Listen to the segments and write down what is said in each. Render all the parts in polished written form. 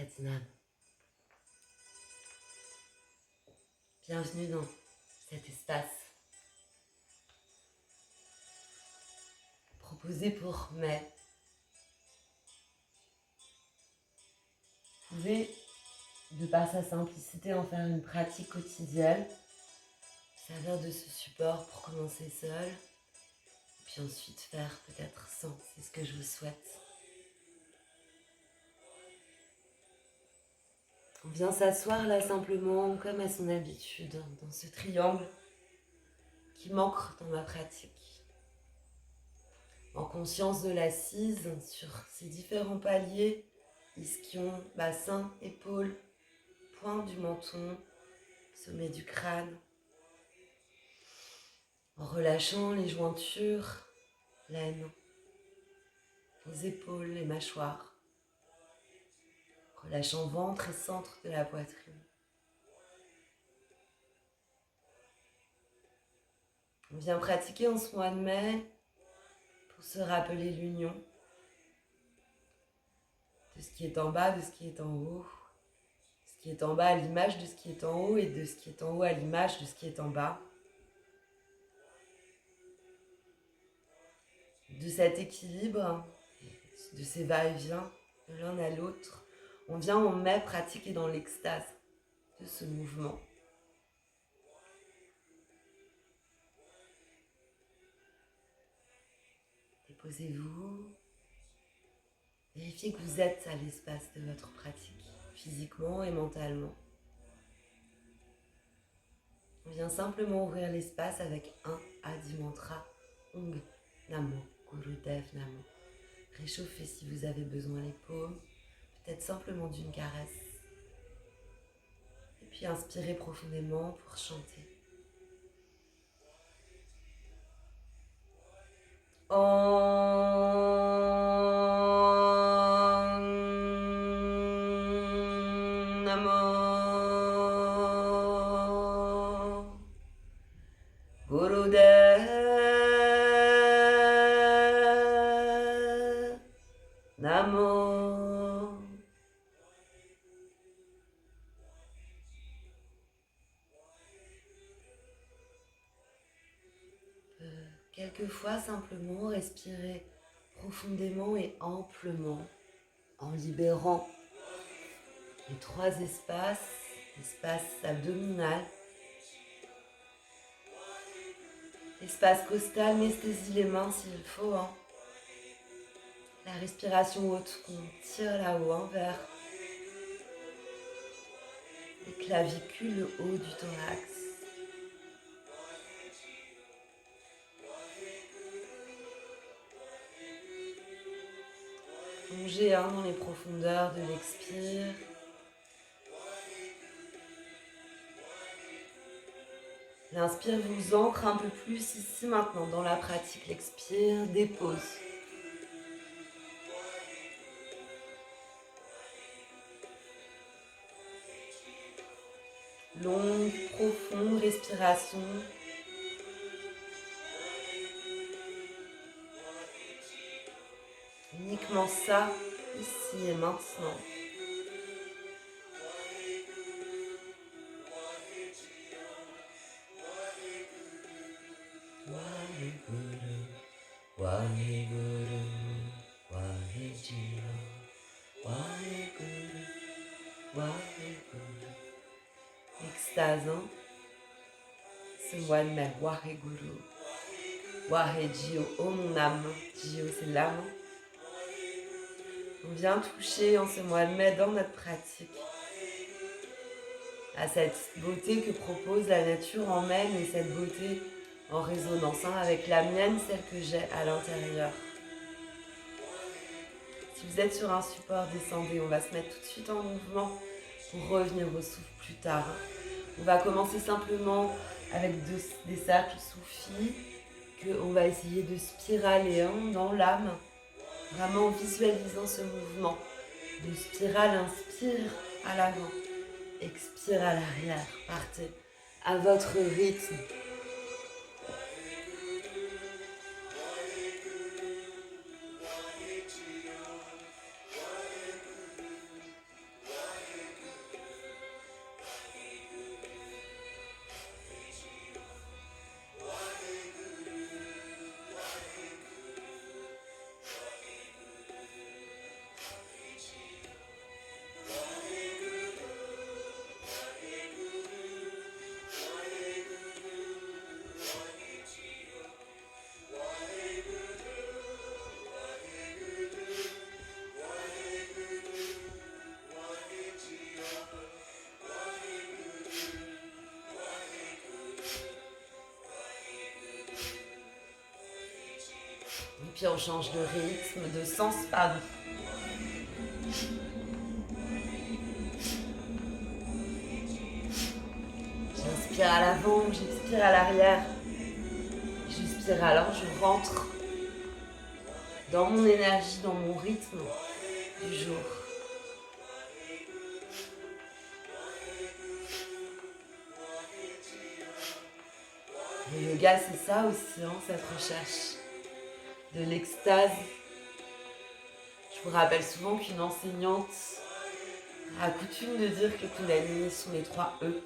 Satnam. Bienvenue dans cet espace proposé pour mai. Vous pouvez, de par sa simplicité, en faire une pratique quotidienne, servir de ce support pour commencer seul, puis ensuite faire peut-être sans, c'est ce que je vous souhaite. On vient s'asseoir là simplement, comme à son habitude, dans ce triangle qui manque dans ma pratique. En conscience de l'assise sur ces différents paliers, ischion, bassin, épaules, pointe du menton, sommet du crâne. En relâchant les jointures, l'aine, les épaules, les mâchoires. Relâchant ventre et centre de la poitrine. On vient pratiquer en ce mois de mai pour se rappeler l'union de ce qui est en bas, de ce qui est en haut. Ce qui est en bas à l'image de ce qui est en haut et de ce qui est en haut à l'image de ce qui est en bas. De cet équilibre, de ces va-et-vient de l'un à l'autre, on vient en mai pratiquer dans l'extase de ce mouvement. Déposez-vous, vérifiez que vous êtes à l'espace de votre pratique, physiquement et mentalement. On vient simplement ouvrir l'espace avec un Adi Mantra, Ong Namo, Gurudev Namo. Réchauffez si vous avez besoin les paumes, peut-être simplement d'une caresse. Et puis inspirez profondément pour chanter. Om Namo Gurudev Namo. Quelquefois simplement respirer profondément et amplement en libérant les trois espaces, l'espace abdominal, l'espace costal, anesthésie les mains s'il faut. La respiration haute qu'on tire là-haut vers les clavicules, le haut du thorax. Plongez dans les profondeurs de l'expire. L'inspire vous ancre un peu plus ici maintenant dans la pratique. L'expire dépose. Longue, profonde respiration. Uniquement ça, ici et maintenant. Waheguru, Wahejiro, Waheguru, Waheguru. Extase, ce mois de mai, Waheguru, Wahejio, oh mon âme, Jio c'est l'âme. On vient toucher en ce mois de mai dans notre pratique à cette beauté que propose la nature en mai, mais cette beauté en résonance avec la mienne, celle que j'ai à l'intérieur. Si vous êtes sur un support, descendez, on va se mettre tout de suite en mouvement pour revenir au souffle plus tard. On va commencer simplement avec des cercles soufis qu'on va essayer de spiraler dans l'âme, vraiment en visualisant ce mouvement. De spirale, inspire à l'avant, expire à l'arrière, partez à votre rythme. puis on change de rythme, de sens, pardon. J'inspire à l'avant, j'expire à l'arrière. J'expire alors, je rentre dans mon énergie, dans mon rythme du jour. Le yoga, c'est ça aussi, hein, cette recherche de l'extase. Je vous rappelle souvent qu'une enseignante a coutume de dire que Kundalini sont les 3 E.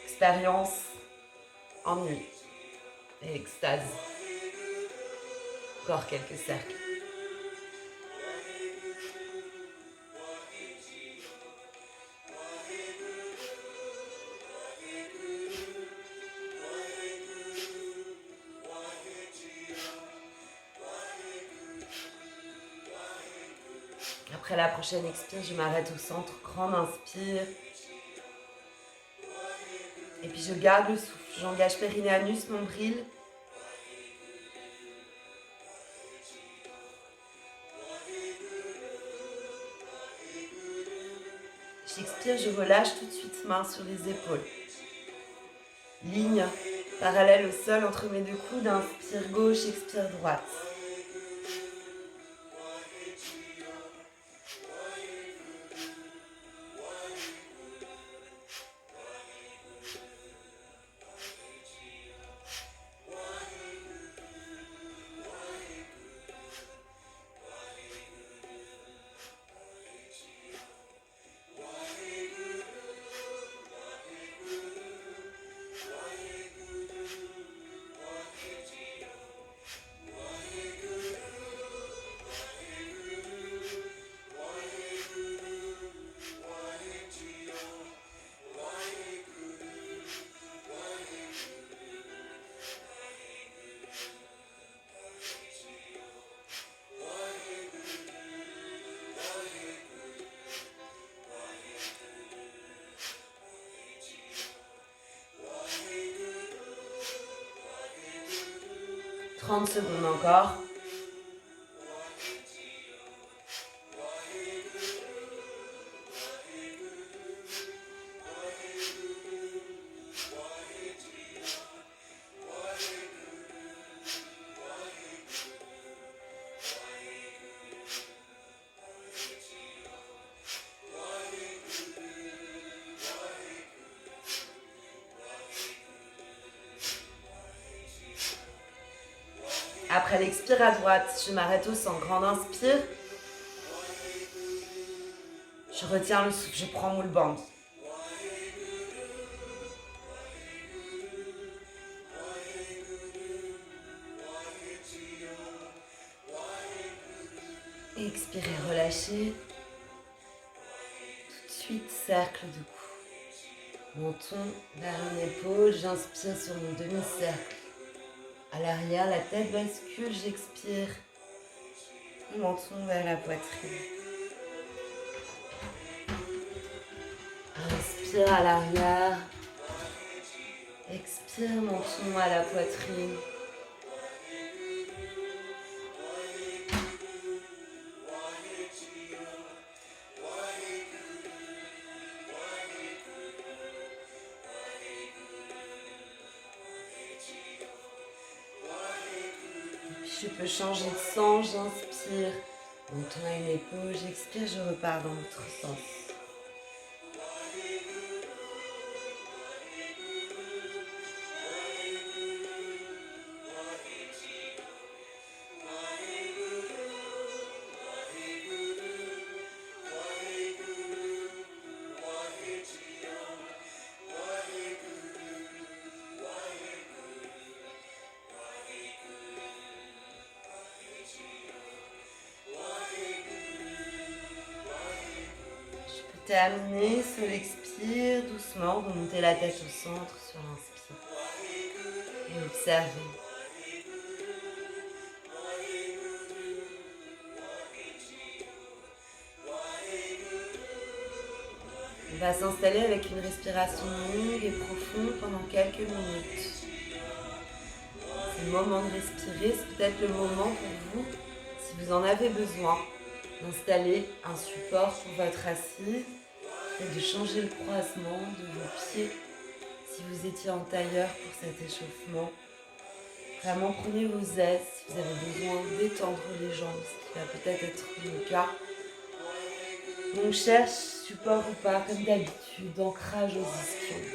Expérience, ennui et extase. Encore quelques cercles. Après la prochaine expire, je m'arrête au centre, grande inspire. Et puis je garde le souffle, j'engage périnéanus, nombril. J'expire, je relâche tout de suite, main sur les épaules. Ligne parallèle au sol entre mes 2 coudes, inspire gauche, expire droite. « 30 secondes encore. Après l'expire à droite, je m'arrête au centre. Grande inspire. Je retiens le souffle, je prends moule bande. Expirez, relâchez. Tout de suite, cercle de cou. Menton vers une épaule, j'inspire sur mon demi-cercle. À l'arrière, la tête bascule, j'expire. Menton vers la poitrine. Inspire à l'arrière. Expire, menton à la poitrine. Je peux changer de sens, j'inspire, menton à une épaule, j'expire, je repars dans l'autre sens. Terminez sur l'expire, doucement, remontez la tête au centre sur l'inspire. Et observez. On va s'installer avec une respiration longue et profonde pendant quelques minutes. ces moments de respirer, c'est peut-être le moment pour vous, si vous en avez besoin, d'installer un support pour votre assise et de changer le croisement de vos pieds si vous étiez en tailleur pour cet échauffement. Vraiment prenez vos aises si vous avez besoin d'étendre les jambes, ce qui va peut-être être le cas. Donc cherche support ou pas, comme d'habitude, ancrage aux ischions.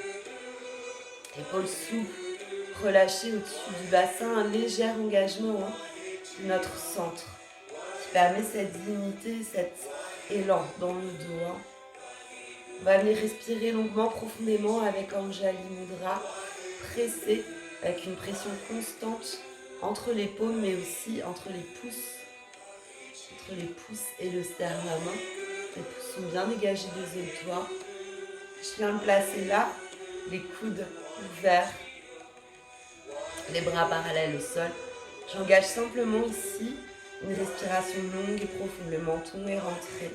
Épaules souples, relâchées au-dessus du bassin, un léger engagement de notre centre qui permet cette dignité, cet élan dans le dos. On va venir respirer longuement, profondément avec Anjali Mudra, pressé avec une pression constante entre les paumes mais aussi entre les pouces et le sternum. Les pouces sont bien dégagés des œilles-toits. Je viens me placer là, les coudes ouverts, les bras parallèles au sol. J'engage simplement ici une respiration longue et profonde. Le menton est rentré.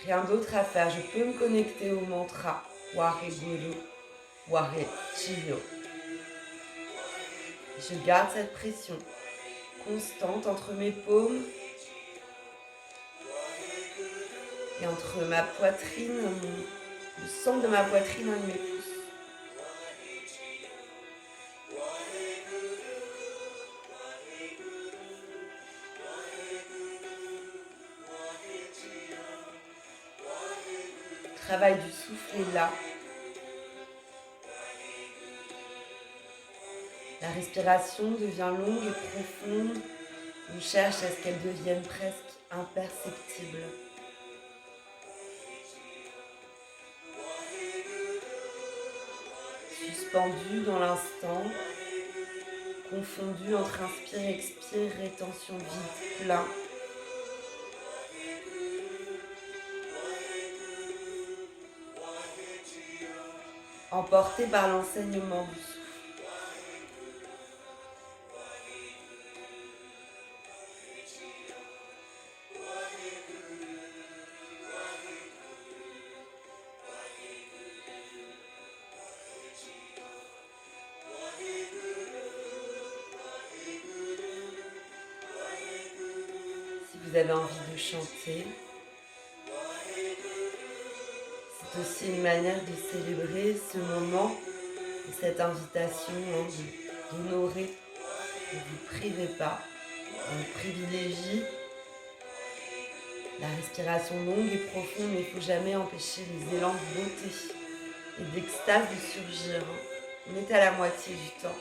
Rien d'autre à faire. Je peux me connecter au mantra Ware Guru, Ware Chiyo. Je garde cette pression constante entre mes paumes et entre ma poitrine, le centre de ma poitrine et mes pouces. Le travail du souffle est là. La respiration devient longue et profonde. On cherche à ce qu'elle devienne presque imperceptible. Suspendu dans l'instant, confondu entre inspire, expire, rétention vide, plein. Emporté par l'enseignement du souffle. Si vous avez envie de chanter, c'est aussi une manière de célébrer ce moment et cette invitation d'honorer. Ne vous privez pas, on privilégie la respiration longue et profonde, mais il ne faut jamais empêcher les élans de beauté et d'extase de surgir. On est à la moitié du temps.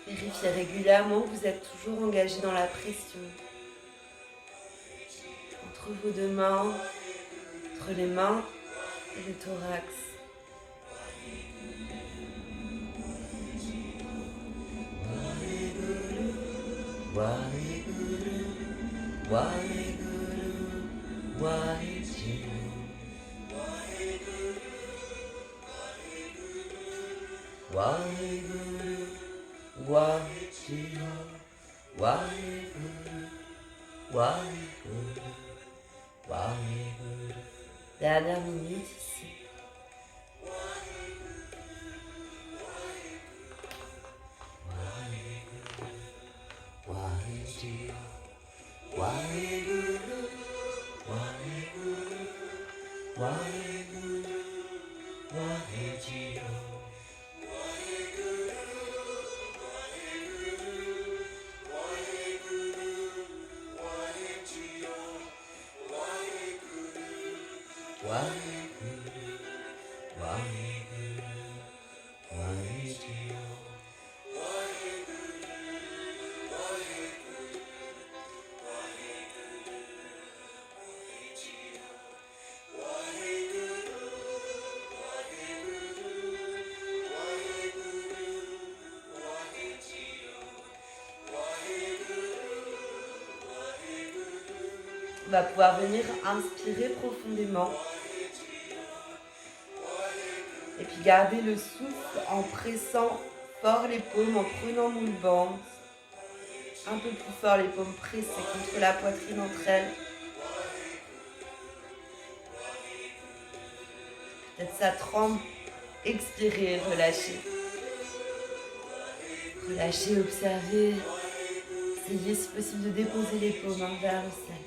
Vérifiez régulièrement que vous êtes toujours engagé dans la pression. Entre vos deux mains, entre les mains et le thorax. Dernière minute ici. va pouvoir venir inspirer profondément. Et puis garder le souffle en pressant fort les paumes, en prenant moule bande. Un peu plus fort les paumes pressées contre la poitrine entre elles. Peut-être ça tremble. Expirez, relâchez. Relâchez, observez. Essayez si possible de déposer les paumes vers le ciel.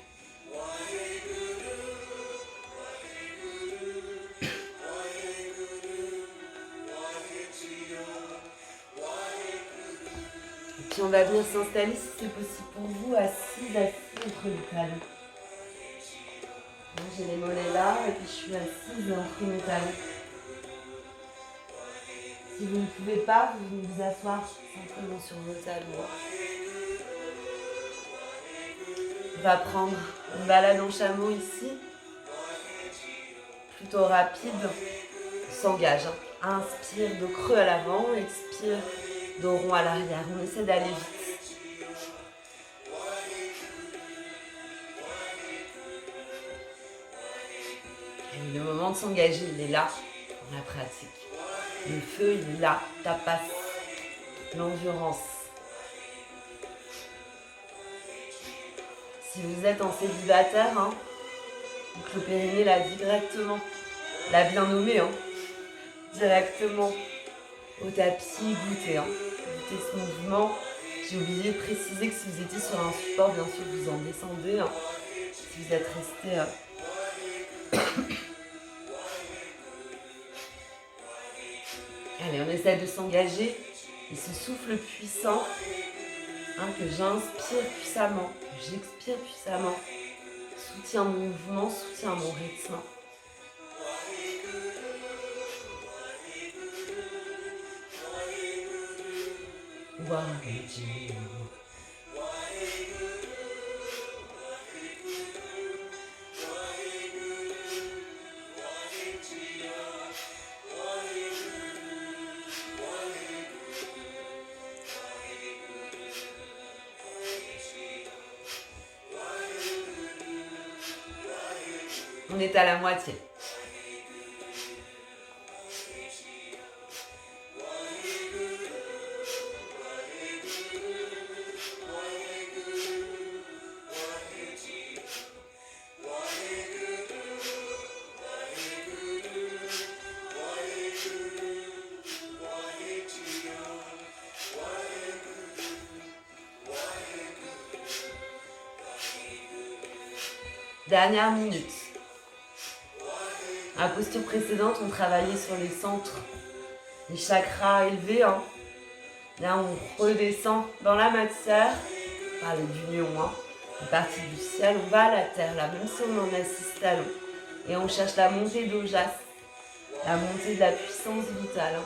Et puis on va venir s'installer si c'est possible pour vous, assis entre les talons. J'ai les mollets là et puis je suis assise entre mes talons. Si vous ne pouvez pas, vous venez vous asseoir simplement sur vos talons. On va prendre une balade en chameau ici. Plutôt rapide. On s'engage. Inspire, dos creux à l'avant. Expire, dos rond à l'arrière. On essaie d'aller vite. Et le moment de s'engager, il est là dans la pratique. Le feu, il est là. Tapas. L'endurance. Si vous êtes en célibataire, donc le périnée l'a directement, l'a bien nommé, directement au tapis, goûtez, goûtez ce mouvement. J'ai oublié de préciser que si vous étiez sur un support, bien sûr, vous en descendez. Si vous êtes resté... Allez, on essaie de s'engager. Et ce souffle puissant, que j'inspire puissamment, que j'expire puissamment, soutient mon mouvement, soutient mon rythme. On est à la moitié. Dernière minute. À la posture précédente, on travaillait sur les centres, les chakras élevés. Là, on redescend dans la matière. On parlait du lion, une partie du ciel. On va à la terre, là, même si on est en assise talon. Et on cherche la montée d'Ojas, la montée de la puissance vitale.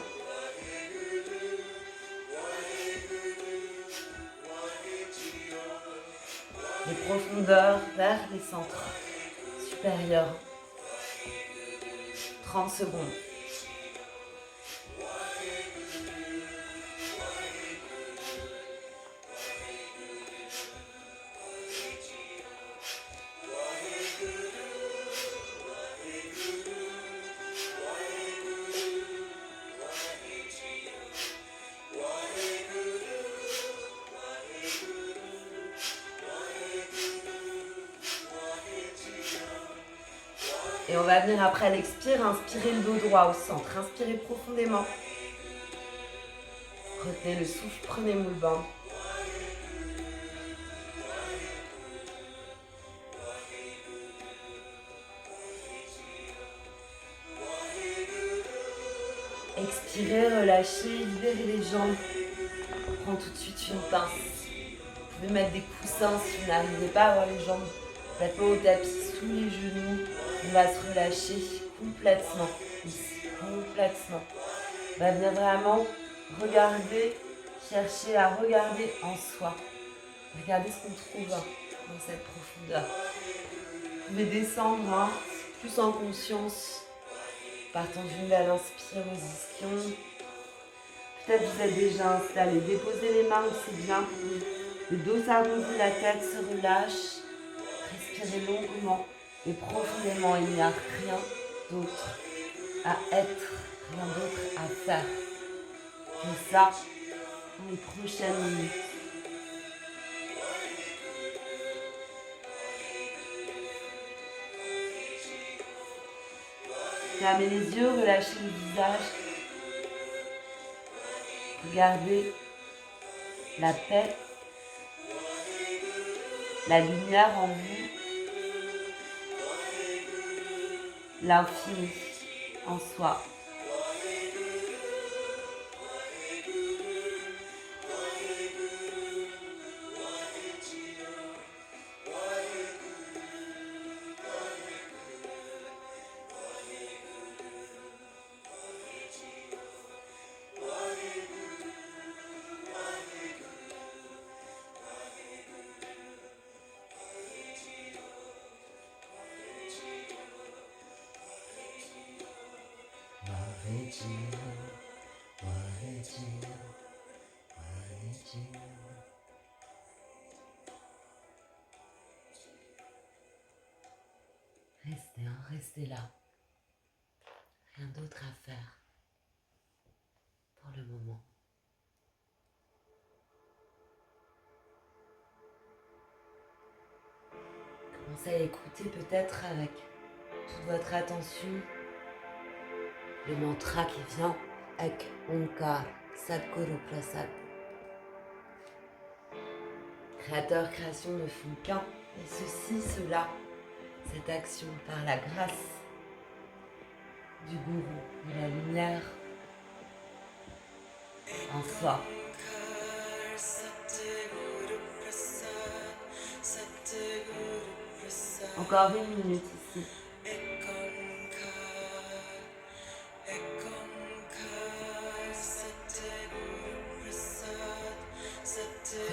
Les profondeurs vers les centres supérieurs. 30 secondes. Et on va venir après l'expire, inspirer le dos droit au centre. Inspirez profondément. Retenez le souffle, prenez moule bande. Expirez, relâchez, libérez les jambes. On prend tout de suite une pince. Vous pouvez mettre des coussins si vous n'arrivez pas à avoir les jambes complètement au tapis, sous les genoux. On va se relâcher complètement, ici, complètement. On va venir vraiment regarder, chercher à regarder en soi. Regardez ce qu'on trouve dans cette profondeur. Vous pouvez descendre plus en conscience, partant d'une belle inspiration. Peut-être vous êtes déjà installé. Déposez les mains où c'est bien pour vous. Le dos s'arrondit, la tête se relâche. respirer longuement et profondément. Il n'y a rien d'autre à être, rien d'autre à faire que ça dans les prochaines minutes. Fermez les yeux, relâchez le visage. Regardez la paix, la lumière en vous, l'infini en soi. Restez, restez là. Rien d'autre à faire pour le moment. Commencez à écouter peut-être avec toute votre attention le mantra qui vient avec Omkar Sadguru Prasad. Créateur, création ne font qu'un, et ceci, cela, cette action par la grâce du gourou, de la lumière en soi. Encore 1 minute ici.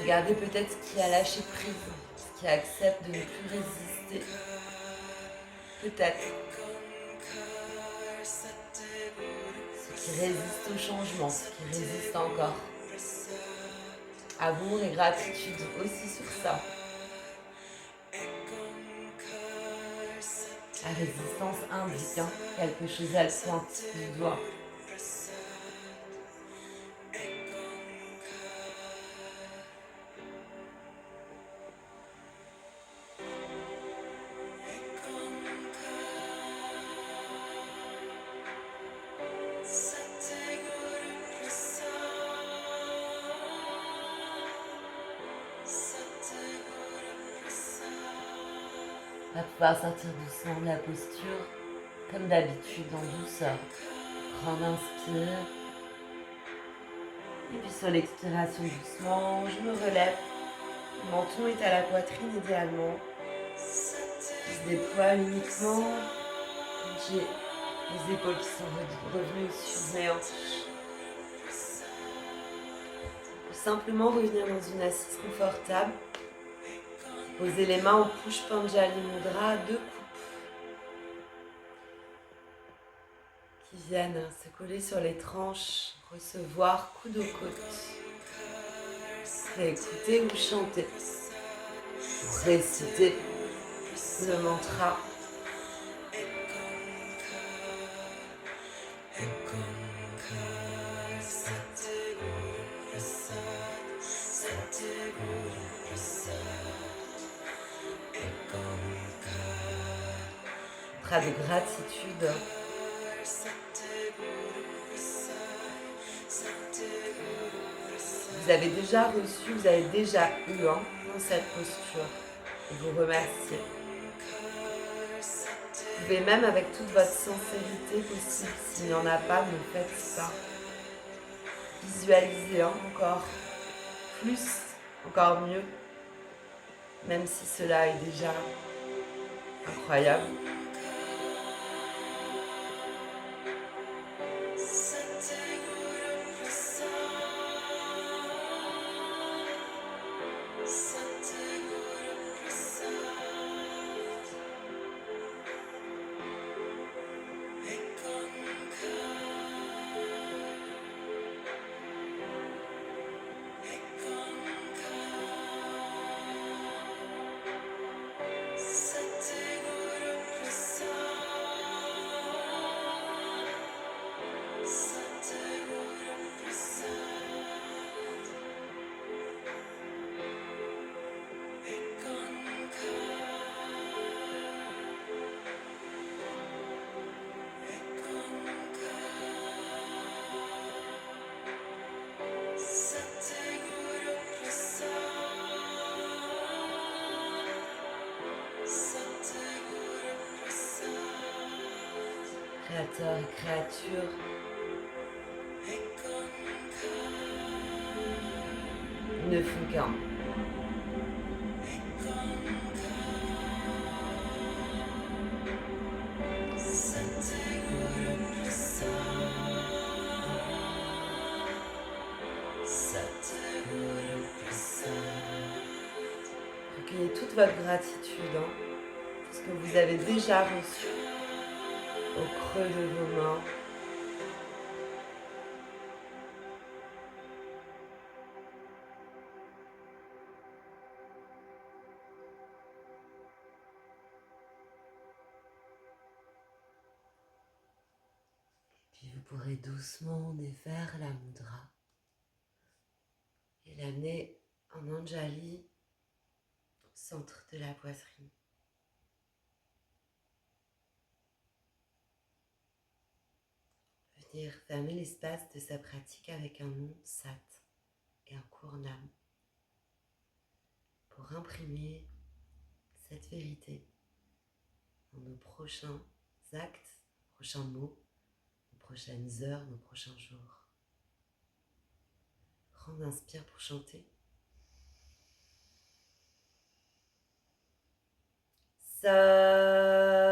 Regardez peut-être ce qui a lâché prise, ce qui accepte de ne plus résister. Peut-être ce qui résiste au changement, ce qui résiste encore. Amour et gratitude aussi sur ça. La résistance indique quelque chose à pointe du doigt. On va pouvoir sortir doucement de la posture, comme d'habitude, en douceur. Prendre inspire. Et puis sur l'expiration doucement, je me relève. Le menton est à la poitrine idéalement. Je se déploie uniquement. J'ai les épaules qui sont revenues au-dessus de mes hanches. Simplement revenir dans une assise confortable. Posez les mains au Push Panjali Mudra, 2 coupes qui viennent se coller sur les tranches, recevoir coude au côte. Réécouter ou chanter, ou réciter le mantra. Mantra de gratitude. Vous avez déjà reçu, vous avez déjà eu dans cette posture. Et vous remerciez. Vous pouvez même avec toute votre sincérité possible, s'il n'y en a pas, ne faites pas. Visualisez encore plus, encore mieux, même si cela est déjà incroyable. créateurs et créatures ne font qu'un. Recueillez toute votre gratitude pour ce que vous avez déjà reçu au creux de vos mains. Puis vous pourrez doucement défaire la mudra et l'amener en Anjali au centre de la poitrine. Venir fermer l'espace de sa pratique avec un nom sat et un court nam pour imprimer cette vérité dans nos prochains actes, nos prochains mots, nos prochaines heures, nos prochains jours. Prends, inspire pour chanter. Sa